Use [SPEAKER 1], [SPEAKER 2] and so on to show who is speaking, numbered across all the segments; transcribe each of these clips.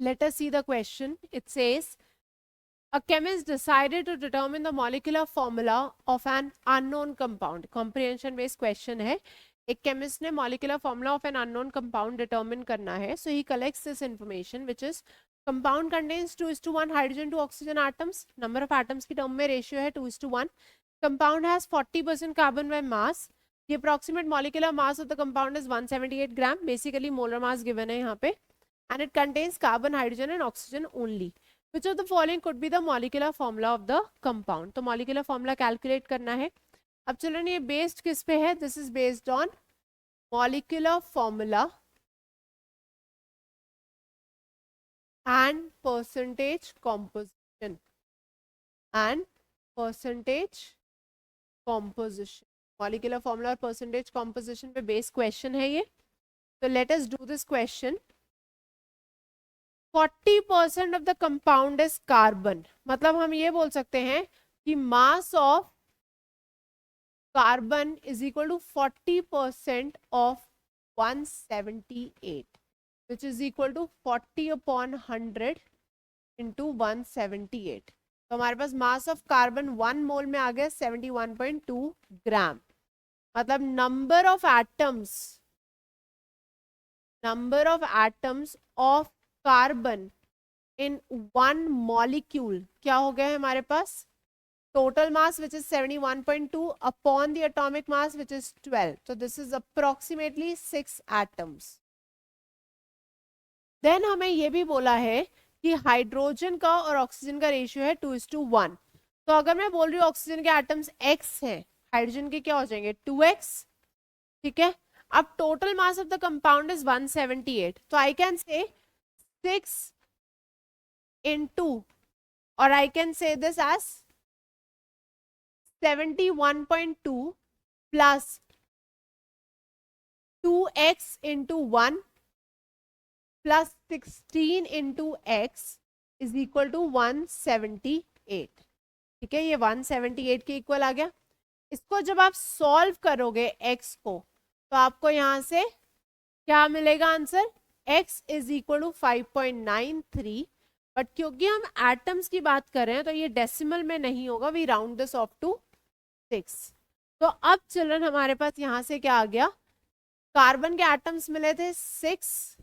[SPEAKER 1] let us see the question. It says, a chemist decided to determine the molecular formula of an unknown compound. Comprehension based question है. एक chemist ने molecular formula of an unknown compound determine करना है. So he collects this information, which is compound contains 2:1 hydrogen to oxygen atoms. Number of atoms की term में ratio है 2:1. Compound has 40% carbon by mass. The approximate molecular mass of the compound is 178 gram. Basically molar mass given है यहाँ पे. And it contains carbon, hydrogen and oxygen only. Which of the following could be the molecular formula of the compound? तो molecular formula calculate करना है. अब children ये based किस पे है? This is based on molecular formula and percentage composition. And percentage composition. Molecular formula और percentage composition पे base question है ये. So let us do this question. 40% of the compound is carbon. मतलब हम ये बोल सकते हैं कि mass of carbon is equal to 40% of 178, which is equal to 40 upon 100 into 178. तो हमारे पास mass of carbon 1 mole में आ गया 71.2 ग्राम. मतलब number of atoms of carbon in one molecule क्या हो गया है हमारे पास? Total mass which is 71.2 upon the atomic mass which is 12. so this is approximately 6 atoms. Then हमें ये भी बोला है कि हाइड्रोजन का और ऑक्सीजन का रेशियो है 2:1. तो अगर मैं बोल रही हूँ ऑक्सीजन के एटम्स x है, हाइड्रोजन के क्या हो जाएंगे 2x. ठीक है. अब total mass of the compound is 178. तो I can say 6 into, or I can say this as 71.2 plus 2x into 1 plus 16 into x is equal to 178. ठीक है, ये 178 के इक्वल आ गया. इसको जब आप सॉल्व करोगे x को तो आपको यहां से क्या मिलेगा answer? x is equal to 5.93. But क्योंकि हम एटम्स की बात कर रहे हैं तो ये डेसिमल में नहीं होगा. We round this off to 6. तो अब चिल्ड्रन हमारे पास यहां से क्या आ गया? कार्बन के एटम्स मिले थे 6,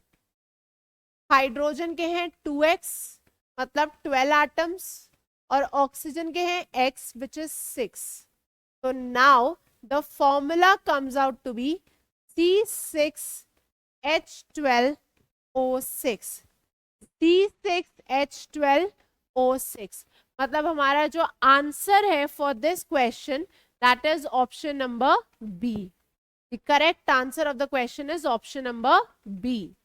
[SPEAKER 1] हाइड्रोजन के हैं 2x मतलब 12 एटम्स, और ऑक्सीजन के हैं x विच इज 6. तो now the formula comes out to be C6H12O6. C6H12O6. मतलब हमारा जो आंसर है for this question that is option number B. The correct answer of the question is option number B.